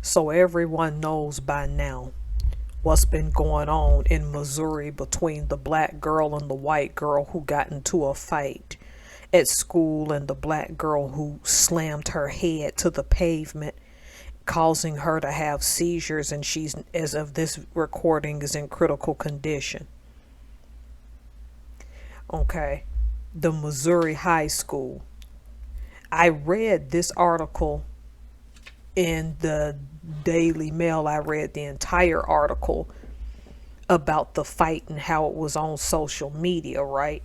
So everyone knows by now what's been going on in Missouri between the black girl and the white girl who got into a fight at school, and the black girl who slammed her head to the pavement, causing her to have seizures, and she's, as of this recording, is in critical condition. Okay. The Missouri high school. I read this article in the Daily Mail. I read the entire article about the fight and how it was on social media, right?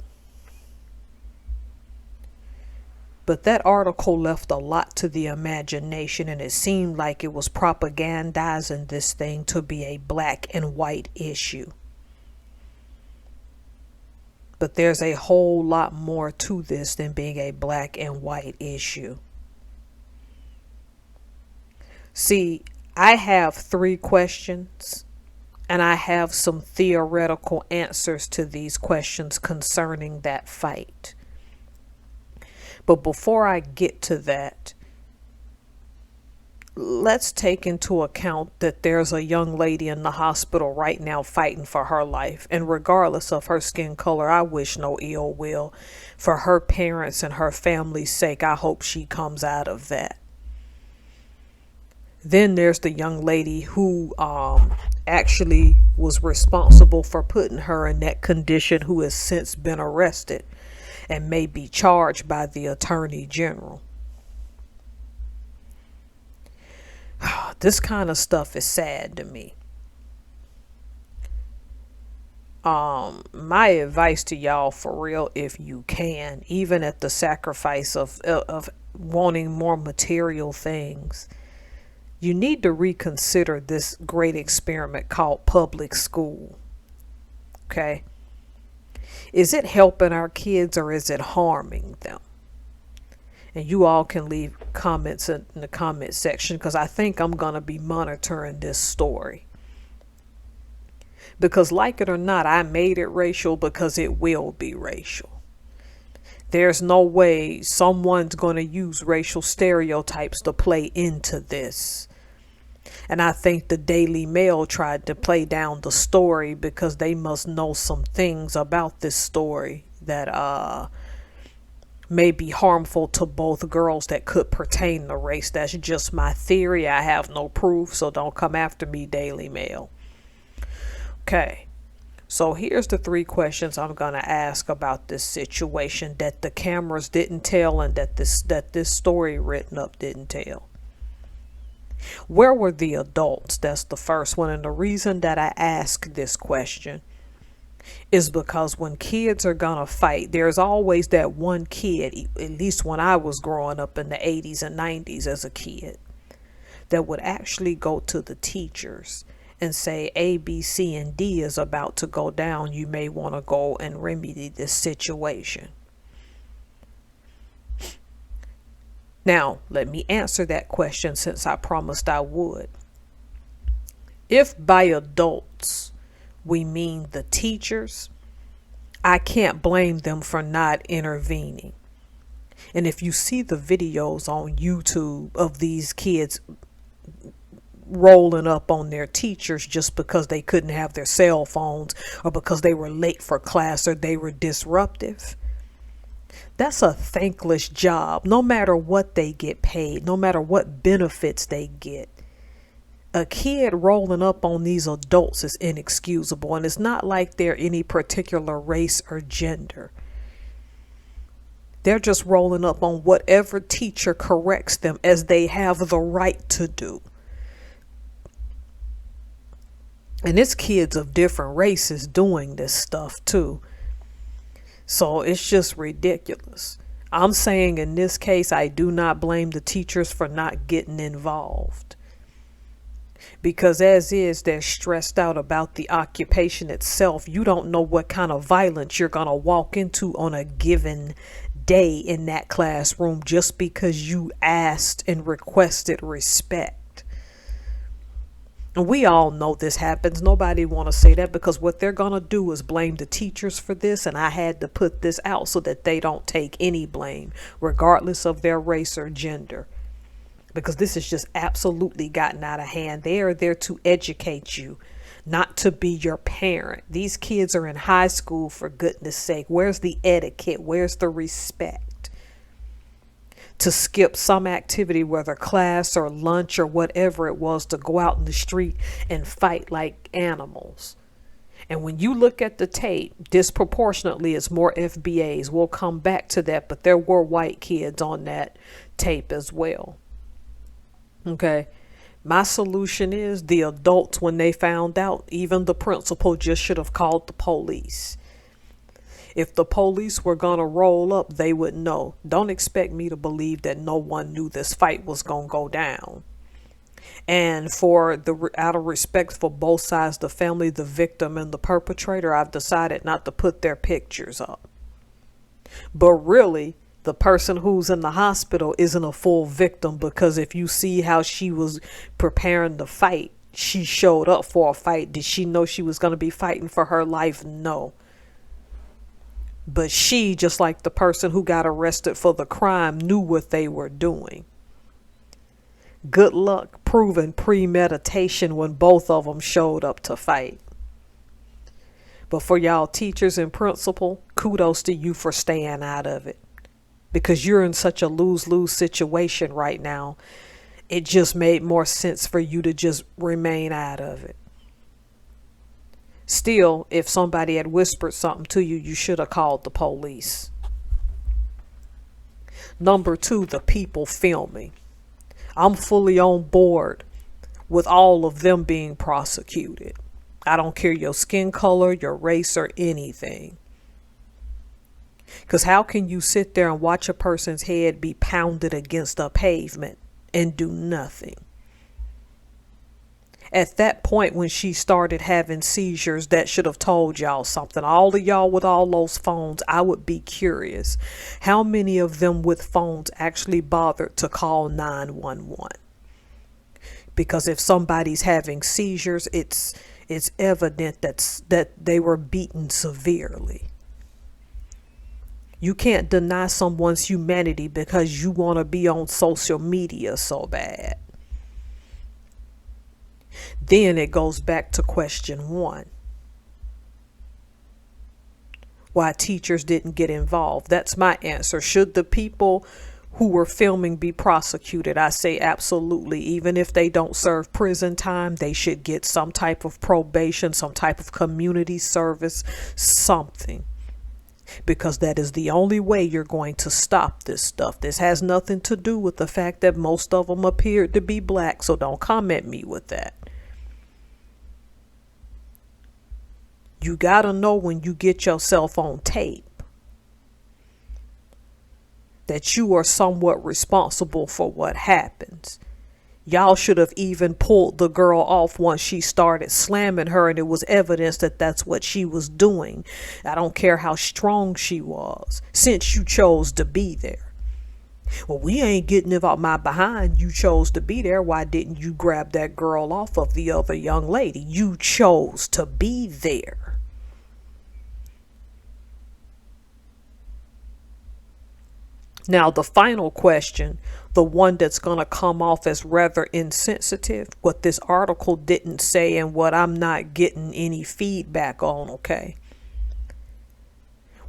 But that article left a lot to the imagination, and it seemed like it was propagandizing this thing to be a black and white issue. But there's a whole lot more to this than being a black and white issue. See, I have 3 questions, and I have some theoretical answers to these questions concerning that fight. But before I get to that, let's take into account that there's a young lady in the hospital right now fighting for her life. And regardless of her skin color, I wish no ill will. For her parents and her family's sake, I hope she comes out of that. Then there's the young lady who actually was responsible for putting her in that condition, who has since been arrested and may be charged by the Attorney General. This kind of stuff is sad to me. My advice to y'all, for real, if you can, even at the sacrifice of wanting more material things, you need to reconsider this great experiment called public school. Okay? Is it helping our kids or is it harming them? And you all can leave comments in the comment section, because I think I'm going to be monitoring this story. Because like it or not, I made it racial because it will be racial. There's no way someone's going to use racial stereotypes to play into this. And I think the Daily Mail tried to play down the story because they must know some things about this story that may be harmful to both girls that could pertain to race. That's just my theory. I have no proof, so don't come after me, Daily Mail. Okay, so here's the 3 questions I'm going to ask about this situation that the cameras didn't tell, and that this story written up didn't tell. Where were the adults? That's the first one. And the reason that I ask this question is because when kids are gonna fight, there's always that one kid, at least when I was growing up in the 80s and 90s as a kid, that would actually go to the teachers and say A, B, C, and D is about to go down. You may want to go and remedy this situation. Now, let me answer that question, since I promised I would. If by adults we mean the teachers, I can't blame them for not intervening. And if you see the videos on YouTube of these kids rolling up on their teachers just because they couldn't have their cell phones, or because they were late for class, or they were disruptive, that's a thankless job. No matter what they get paid, no matter what benefits they get, a kid rolling up on these adults is inexcusable. And it's not like they're any particular race or gender. They're just rolling up on whatever teacher corrects them, as they have the right to do. And it's kids of different races doing this stuff too. So it's just ridiculous. I'm saying in this case, I do not blame the teachers for not getting involved. Because as is, they're stressed out about the occupation itself. You don't know what kind of violence you're going to walk into on a given day in that classroom, just because you asked and requested respect. And we all know this happens. Nobody want to say that, because what they're going to do is blame the teachers for this. And I had to put this out so that they don't take any blame, regardless of their race or gender. because this has just absolutely gotten out of hand. They are there to educate you, not to be your parent. These kids are in high school, for goodness sake. Where's the etiquette? Where's the respect? To skip some activity, whether class or lunch or whatever it was, to go out in the street and fight like animals. And when you look at the tape, disproportionately, it's more FBAs. We'll come back to that, but there were white kids on that tape as well. Okay. My solution is the adults, when they found out, even the principal just should have called the police. If the police were going to roll up, they would know. Don't expect me to believe that no one knew this fight was going to go down. And out of respect for both sides, the family, the victim, and the perpetrator, I've decided not to put their pictures up. But really, the person who's in the hospital isn't a full victim, because if you see how she was preparing to fight, she showed up for a fight. Did she know she was going to be fighting for her life? No. But she, just like the person who got arrested for the crime, knew what they were doing. Good luck proving premeditation when both of them showed up to fight. But for y'all teachers and principal, kudos to you for staying out of it, because you're in such a lose-lose situation right now. It just made more sense for you to just remain out of it. Still, if somebody had whispered something to you, you should have called the police. Number 2, the people filming. I'm fully on board with all of them being prosecuted. I don't care your skin color, your race, or anything. Because how can you sit there and watch a person's head be pounded against a pavement and do nothing? At that point, when she started having seizures, that should have told y'all something. All of y'all with all those phones, I would be curious. How many of them with phones actually bothered to call 911? Because if somebody's having seizures, it's evident that they were beaten severely. You can't deny someone's humanity because you want to be on social media so bad. Then it goes back to question 1. Why teachers didn't get involved. That's my answer. Should the people who were filming be prosecuted? I say absolutely. Even if they don't serve prison time, they should get some type of probation, some type of community service, something. Because that is the only way you're going to stop this stuff. This has nothing to do with the fact that most of them appeared to be black, so don't come at me with that. You gotta know when you get yourself on tape that you are somewhat responsible for what happens. Y'all should have even pulled the girl off once she started slamming her, and it was evidence that that's what she was doing. I don't care how strong she was, since you chose to be there. Well, we ain't getting it out my behind. You chose to be there. Why didn't you grab that girl off of the other young lady? You chose to be there. Now, the final question, the one that's going to come off as rather insensitive, what this article didn't say and what I'm not getting any feedback on, okay?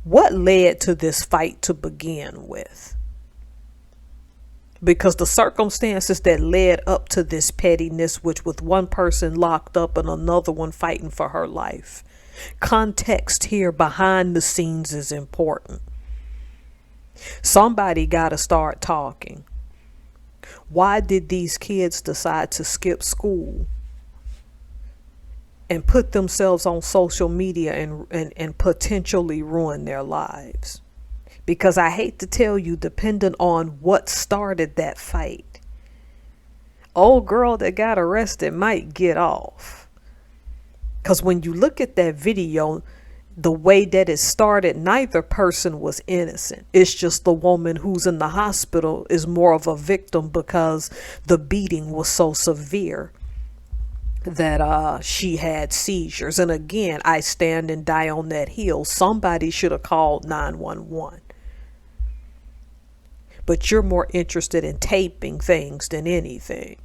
What led to this fight to begin with? Because the circumstances that led up to this pettiness, which with one person locked up and another one fighting for her life, context here behind the scenes is important. Somebody got to start talking. Why did these kids decide to skip school and put themselves on social media and potentially ruin their lives? Because I hate to tell you, depending on what started that fight, old girl that got arrested might get off. Because when you look at that video, the way that it started, neither person was innocent. It's just the woman who's in the hospital is more of a victim because the beating was so severe that she had seizures. And again, I stand and die on that hill. Somebody should have called 911. but you're more interested in taping things than anything.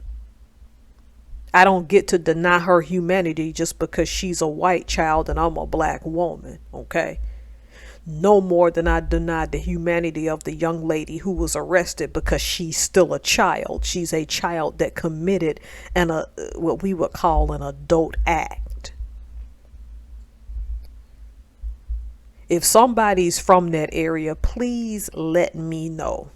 I don't get to deny her humanity just because she's a white child and I'm a black woman, okay? No more than I denied the humanity of the young lady who was arrested because she's still a child. She's a child that committed what we would call an adult act. If somebody's from that area, please let me know.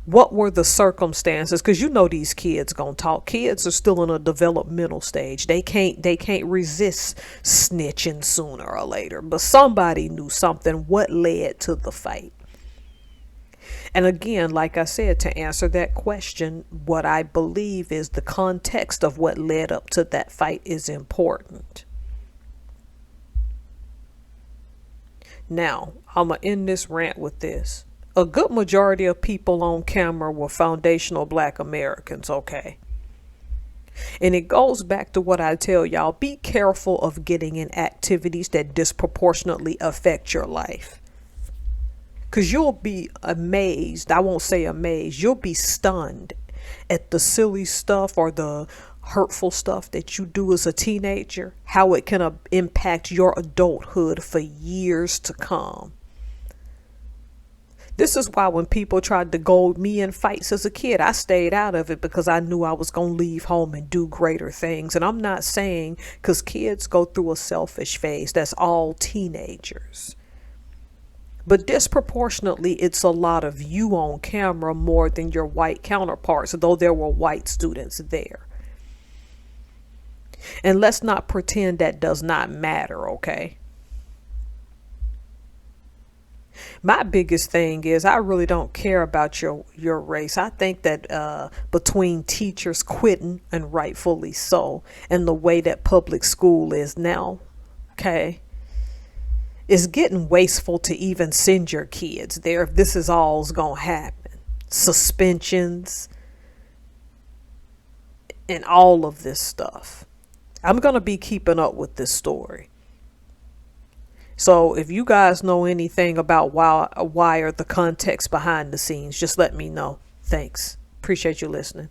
What were the circumstances? Because you know these kids gonna talk. Kids are still in a developmental stage. They can't resist snitching sooner or later. But somebody knew something. What led to the fight? And again, like I said, to answer that question, what I believe is the context of what led up to that fight is important. Now, I'm gonna end this rant with this. A good majority of people on camera were foundational black Americans, okay? And it goes back to what I tell y'all, be careful of getting in activities that disproportionately affect your life. Because you'll be amazed, I won't say amazed, you'll be stunned at the silly stuff or the hurtful stuff that you do as a teenager, how it can impact your adulthood for years to come. This is why when people tried to goad me in fights as a kid, I stayed out of it because I knew I was going to leave home and do greater things. And I'm not saying because kids go through a selfish phase. That's all teenagers. But disproportionately, it's a lot of you on camera more than your white counterparts, though there were white students there. And let's not pretend that does not matter, okay? My biggest thing is I really don't care about your race. I think that between teachers quitting, and rightfully so, and the way that public school is now, okay, it's getting wasteful to even send your kids there if this is all's gonna happen. Suspensions and all of this stuff. I'm gonna be keeping up with this story. So if you guys know anything about why or the context behind the scenes, just let me know. Thanks. Appreciate you listening.